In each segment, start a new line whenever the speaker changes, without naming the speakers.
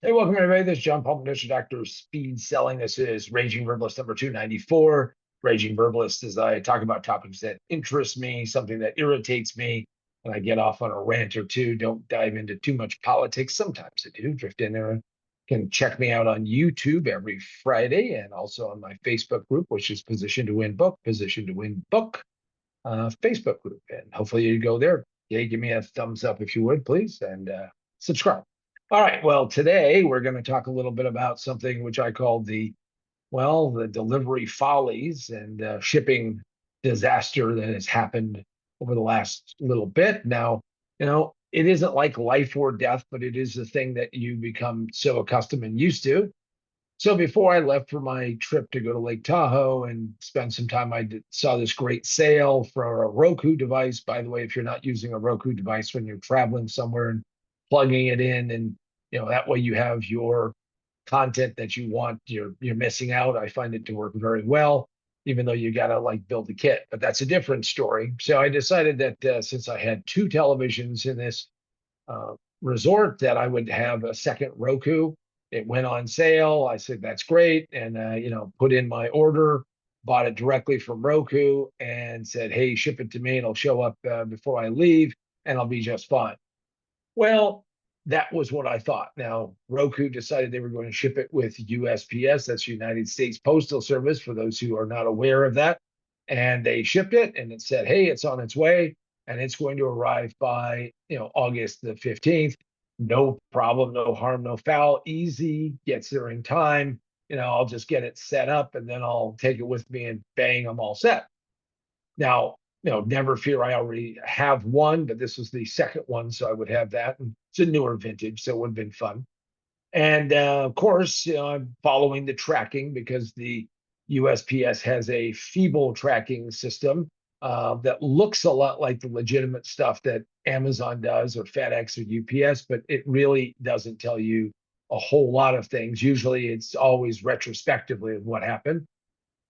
Hey, welcome everybody. This is John Paul Mendocha, Doctor of Speed Selling. This is Raging Verbalist number 294. Raging Verbalist is I talk about topics that interest me, something that irritates me, and I get off on a rant or two. Don't dive into too much politics. Sometimes I do drift in there. You can check me out on YouTube every Friday and also on my Facebook group, which is Position to Win Book, Position to Win Book Facebook group. And hopefully you go there. Yeah, give me a thumbs up if you would, please, and subscribe. All right. Well, today we're going to talk a little bit about something which I call the delivery follies and shipping disaster that has happened over the last little bit. Now, it isn't like life or death, but it is a thing that you become so accustomed and used to. So before I left for my trip to go to Lake Tahoe and spend some time, saw this great sale for a Roku device. By the way, if you're not using a Roku device when you're traveling somewhere and plugging it in, and that way you have your content that you want, you're missing out. I find it to work very well, even though you gotta like build the kit. But that's a different story. So I decided that since I had two televisions in this resort, that I would have a second Roku. It went on sale. I said, that's great. And, put in my order, bought it directly from Roku and said, hey, ship it to me. It'll show up before I leave and I'll be just fine. Well, that was what I thought. Now, Roku decided they were going to ship it with USPS. That's United States Postal Service, for those who are not aware of that. And they shipped it and it said, hey, it's on its way and it's going to arrive by, August the 15th. No problem, no harm, no foul. Easy, gets there in time. I'll just get it set up and then I'll take it with me and bang, I'm all set. Now, never fear, I already have one, but this was the second one, so I would have that. And it's a newer vintage, so it would have been fun. And of course, I'm following the tracking because the USPS has a feeble tracking system that looks a lot like the legitimate stuff that Amazon does or FedEx or UPS, but it really doesn't tell you a whole lot of things. Usually it's always retrospectively of what happened,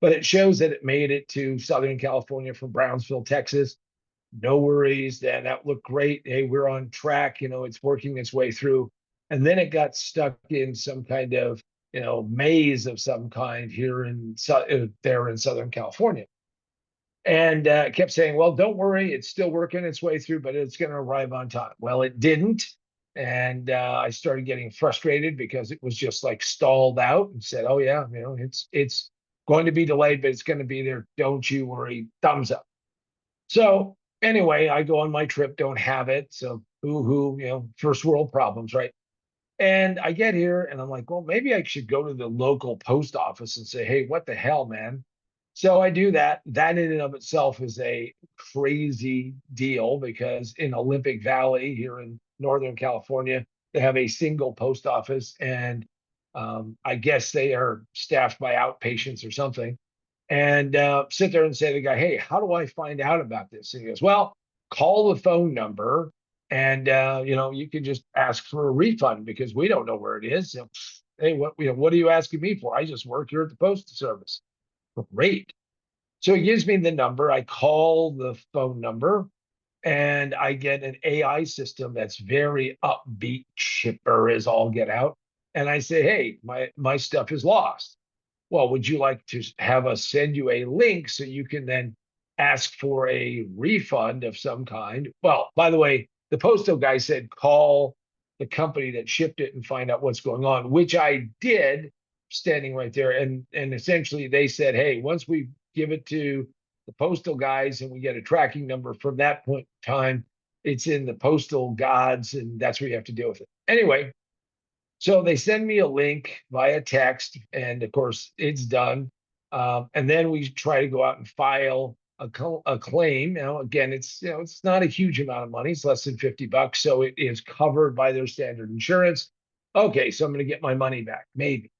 but it shows that it made it to Southern California from Brownsville, Texas. No worries. Then that looked great. Hey, we're on track. It's working its way through. And then it got stuck in some kind of, maze of some kind here there in Southern California. And kept saying, well, don't worry. It's still working its way through, but it's going to arrive on time. Well, it didn't. And I started getting frustrated because it was just like stalled out and said, oh, yeah, it's going to be delayed, but it's going to be there. Don't you worry. Thumbs up. So anyway, I go on my trip, don't have it. So hoo, first world problems, right? And I get here and I'm like, well, maybe I should go to the local post office and say, hey, what the hell, man? So I do that. That in and of itself is a crazy deal because in Olympic Valley here in Northern California, they have a single post office. And I guess they are staffed by outpatients or something. And sit there and say to the guy, hey, how do I find out about this? And he goes, well, call the phone number and you can just ask for a refund because we don't know where it is. Hey, what are you asking me for? I just work here at the postal service. Great. So he gives me the number. I call the phone number and I get an AI system that's very upbeat, chipper as all get out. And I say, hey, my stuff is lost. Well, would you like to have us send you a link so you can then ask for a refund of some kind? Well, by the way, the postal guy said call the company that shipped it and find out what's going on, which I did, standing right there. And essentially they said, hey, once we give it to the postal guys and we get a tracking number from that point in time, it's in the postal gods and that's where you have to deal with it. Anyway, so they send me a link via text, and of course it's done. And then we try to go out and file a claim. Again, it's not a huge amount of money; it's less than $50, so it is covered by their standard insurance. Okay, so I'm going to get my money back, maybe.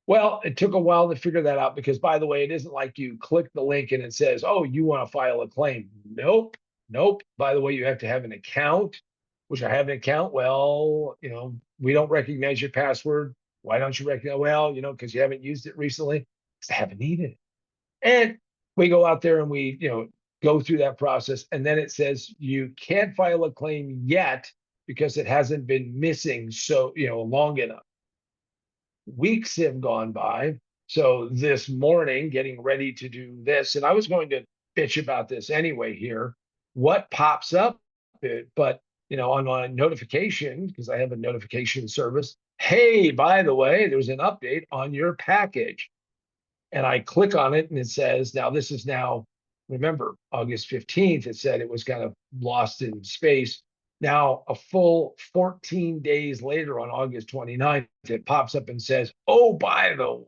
Well, it took a while to figure that out because, by the way, it isn't like you click the link and it says, "Oh, you want to file a claim." Nope, nope. By the way, you have to have an account, which I have an account. Well, we don't recognize your password. Why don't you recognize? Well, because you haven't used it recently. Because I haven't needed it. And we go out there and we, go through that process. And then it says you can't file a claim yet because it hasn't been missing so, long enough. Weeks have gone by. So this morning, getting ready to do this, and I was going to bitch about this anyway here. What pops up? But on my notification, because I have a notification service, hey, by the way, there's an update on your package. And I click on it and it says, now this is now, remember, August 15th, it said it was kind of lost in space. Now, a full 14 days later on August 29th, it pops up and says, oh, by the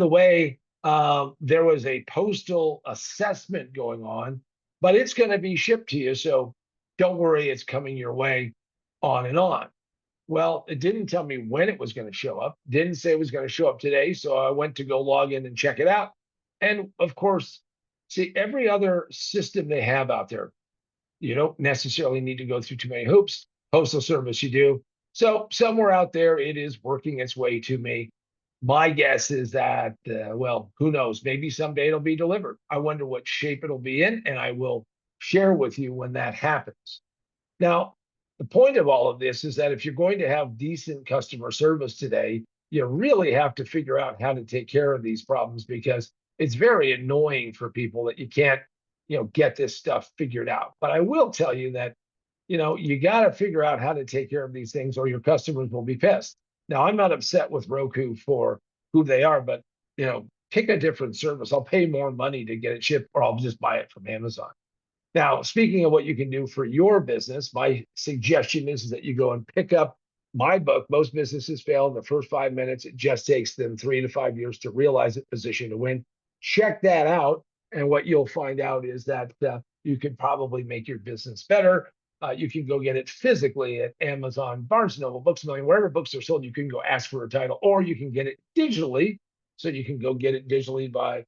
way, there was a postal assessment going on, but it's going to be shipped to you. So don't worry, it's coming your way, on and on. Well, it didn't tell me when it was going to show up. Didn't say it was going to show up today. So I went to go log in and check it out. And of course, see, every other system they have out there, you don't necessarily need to go through too many hoops. Postal Service, you do. So somewhere out there, it is working its way to me. My guess is that, well, who knows? Maybe someday it'll be delivered. I wonder what shape it'll be in, and I will share with you when that happens. Now, the point of all of this is that if you're going to have decent customer service today, you really have to figure out how to take care of these problems, because it's very annoying for people that you can't, get this stuff figured out. But I will tell you that, you got to figure out how to take care of these things or your customers will be pissed. Now, I'm not upset with Roku for who they are, but, pick a different service. I'll pay more money to get it shipped, or I'll just buy it from Amazon. Now, speaking of what you can do for your business, my suggestion is that you go and pick up my book. Most businesses fail in the first 5 minutes. It just takes them 3 to 5 years to realize it, position to win. Check that out. And what you'll find out is that you can probably make your business better. You can go get it physically at Amazon, Barnes & Noble, Books A Million, wherever books are sold. You can go ask for a title, or you can get it digitally. So you can go get it digitally by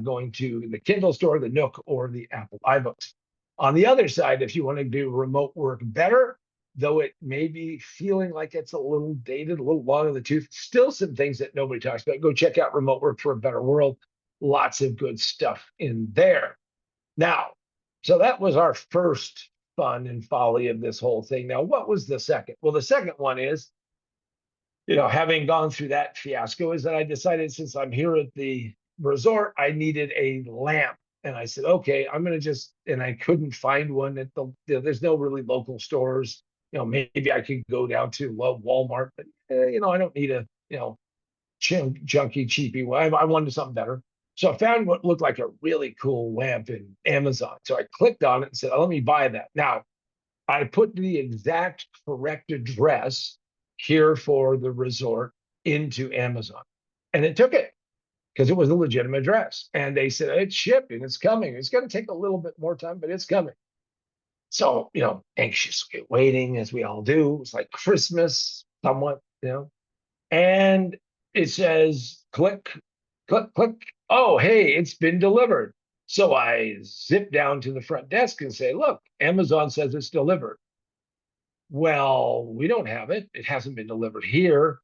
going to the Kindle store, the Nook, or the Apple iBooks. On the other side, if you want to do remote work better, though it may be feeling like it's a little dated, a little long in the tooth, still some things that nobody talks about. Go check out Remote Work for a Better World. Lots of good stuff in there. Now, so that was our first fun and folly of this whole thing. Now, what was the second? Well, the second one is, having gone through that fiasco, is that I decided, since I'm here at the resort, I needed a lamp. And I said, okay, I'm going to just, and I couldn't find one at there's no really local stores. Maybe I could go down to Walmart, but, I don't need a, junky, cheapy one. I wanted something better. So I found what looked like a really cool lamp in Amazon. So I clicked on it and said, oh, let me buy that. Now, I put the exact correct address here for the resort into Amazon, and it took it, because it was a legitimate address. And they said, it's shipping, it's coming. It's going to take a little bit more time, but it's coming. So, anxiously waiting, as we all do. It's like Christmas, somewhat, and it says, click, click, click. Oh, hey, it's been delivered. So I zip down to the front desk and say, look, Amazon says it's delivered. Well, we don't have it. It hasn't been delivered here.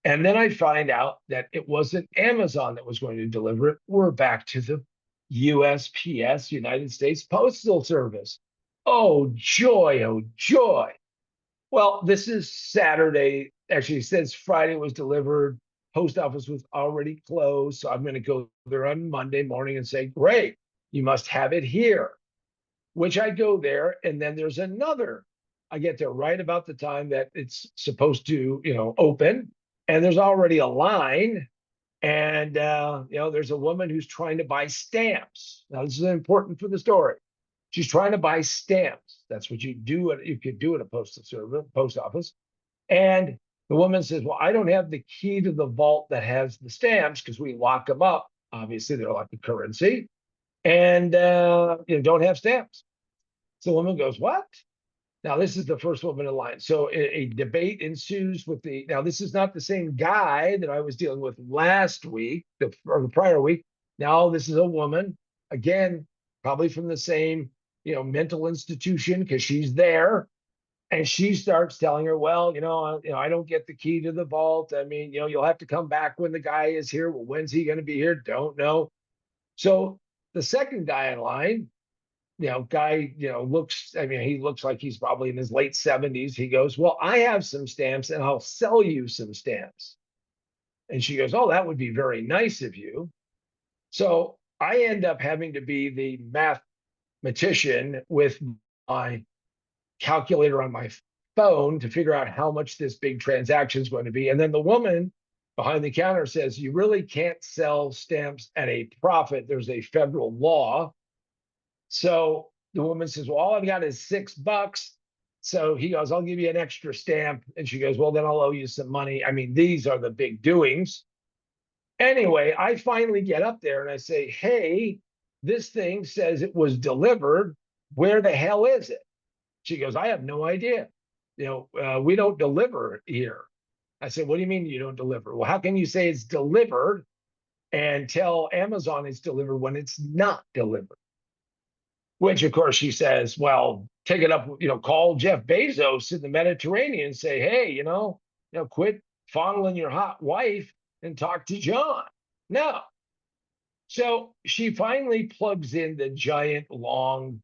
And then I find out that it wasn't Amazon that was going to deliver it. We're back to the USPS, United States Postal Service. Oh, joy, oh, joy. Well, this is Saturday. Actually, it says Friday was delivered. Post office was already closed. So I'm going to go there on Monday morning and say, great, you must have it here, which I go there. And then there's another. I get there right about the time that it's supposed to, open. And there's already a line. And, there's a woman who's trying to buy stamps. Now, this is important for the story. She's trying to buy stamps. That's what you could do at a post office. And the woman says, well, I don't have the key to the vault that has the stamps, because we lock them up. Obviously, they're like a currency. And, don't have stamps. So the woman goes, what? Now, this is the first woman in line. So a debate ensues with now this is not the same guy that I was dealing with last week, or the prior week. Now this is a woman, again, probably from the same, mental institution, because she's there. And she starts telling her, well, I don't get the key to the vault. I mean, you'll have to come back when the guy is here. Well, when's he going to be here? Don't know. So the second guy in line guy, looks, I mean, he looks like he's probably in his late 70s. He goes, well, I have some stamps and I'll sell you some stamps. And she goes, oh, that would be very nice of you. So I end up having to be the mathematician with my calculator on my phone to figure out how much this big transaction is going to be. And then the woman behind the counter says, you really can't sell stamps at a profit. There's a federal law. So the woman says, well, all I've got is $6. So he goes, I'll give you an extra stamp. And she goes, well, then I'll owe you some money. I mean, these are the big doings. Anyway, I finally get up there and I say, hey, this thing says it was delivered. Where the hell is it? She goes, I have no idea. We don't deliver here. I said, what do you mean you don't deliver? Well, how can you say it's delivered and tell Amazon it's delivered when it's not delivered? Which, of course, she says, well, take it up, call Jeff Bezos in the Mediterranean and say, hey, quit fondling your hot wife and talk to John. No. So she finally plugs in the giant long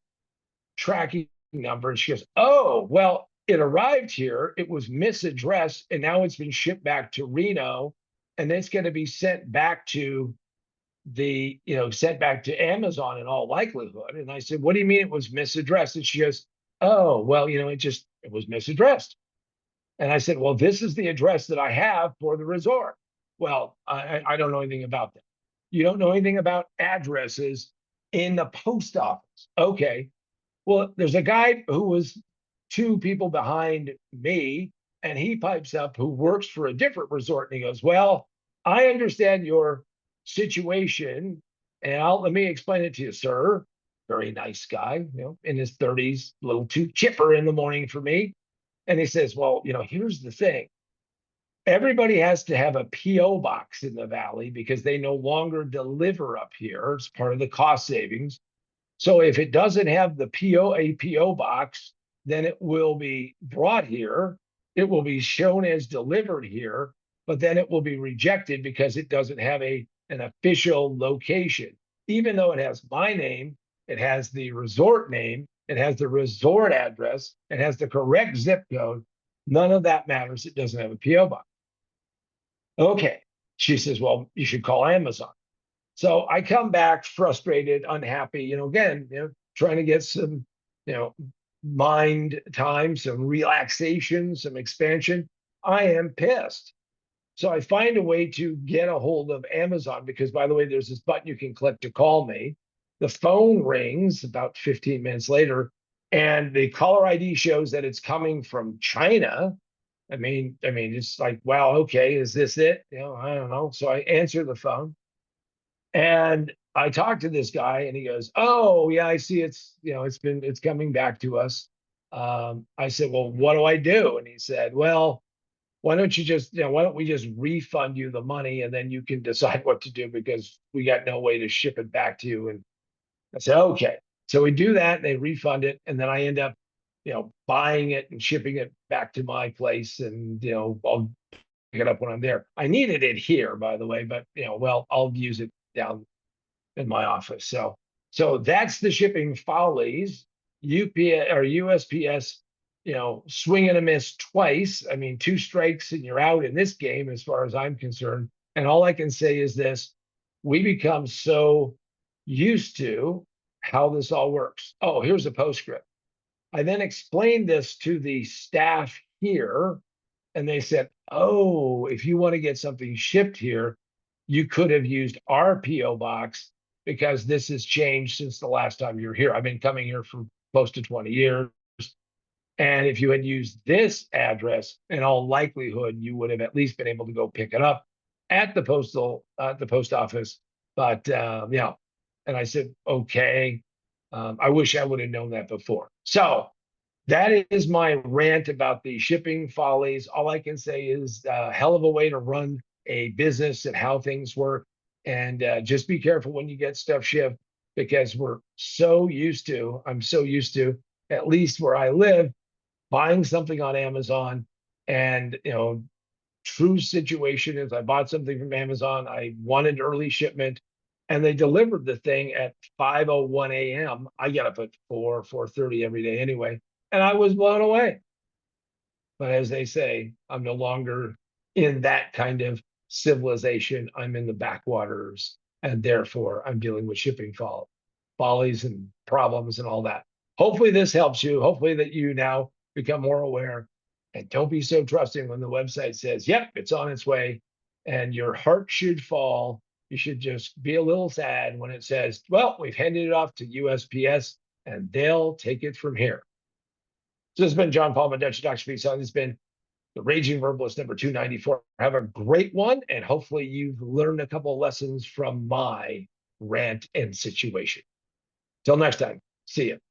tracking number and she goes, oh, well, it arrived here. It was misaddressed and now it's been shipped back to Reno and it's going to be sent back to sent back to Amazon in all likelihood. And I said, what do you mean it was misaddressed? And she goes, oh, well, it was misaddressed. And I said, well, this is the address that I have for the resort. Well, I don't know anything about that. You don't know anything about addresses in the post office. Okay. Well, there's a guy who was two people behind me, and he pipes up who works for a different resort. And he goes, well, I understand your situation, and let me explain it to you, sir. Very nice guy, in his 30s, a little too chipper in the morning for me. And he says, well, here's the thing. Everybody has to have a PO box in the Valley because they no longer deliver up here. It's part of the cost savings. So if it doesn't have the PO box, then it will be brought here. It will be shown as delivered here, but then it will be rejected because it doesn't have an official location. Even though it has my name, it has the resort name, it has the resort address, it has the correct zip code. None of that matters. It doesn't have a PO box. Okay. She says, well, you should call Amazon. So I come back frustrated, unhappy, again, trying to get some, mind time, some relaxation, some expansion. I am pissed. So I find a way to get a hold of Amazon because, by the way, there's this button you can click to call me. The phone rings about 15 minutes later, and the caller ID shows that it's coming from China. I mean, it's like, wow, okay, is this it? I don't know. So I answer the phone. And I talked to this guy and he goes, oh, yeah, I see it's coming back to us. I said, well, what do I do? And he said, well, why don't we just refund you the money and then you can decide what to do because we got no way to ship it back to you. And I said, okay. So we do that and they refund it. And then I end up, buying it and shipping it back to my place. And, I'll pick it up when I'm there. I needed it here, by the way, but, I'll use it down in my office. So that's the shipping follies. UPS or USPS, swing and a miss twice. I mean, two strikes and you're out in this game as far as I'm concerned. And all I can say is this, we become so used to how this all works. Oh, here's a postscript. I then explained this to the staff here, and they said, oh, if you want to get something shipped here, you could have used our PO box because this has changed since the last time you were here. I've been coming here for close to 20 years. And if you had used this address, in all likelihood, you would have at least been able to go pick it up at the post office. But and I said, okay, I wish I would have known that before. So that is my rant about the shipping follies. All I can say is a hell of a way to run a business and how things work. And just be careful when you get stuff shipped because I'm so used to, at least where I live, buying something on Amazon. And, true situation is I bought something from Amazon. I wanted early shipment. and they delivered the thing at 5:01 a.m. I get up at 4:30 every day anyway, and I was blown away. But as they say, I'm no longer in that kind of civilization. I'm in the backwaters, and therefore I'm dealing with shipping follies and problems and all that. Hopefully, this helps you. Hopefully, that you now become more aware. And don't be so trusting when the website says, yep, it's on its way. And your heart should fall. You should just be a little sad when it says, well, we've handed it off to USPS and they'll take it from here. So this has been John Paul Mendocha, Dr. Speed. So this has been the Raging Verbalist number 294. Have a great one, and hopefully you've learned a couple of lessons from my rant and situation. Till next time, see you.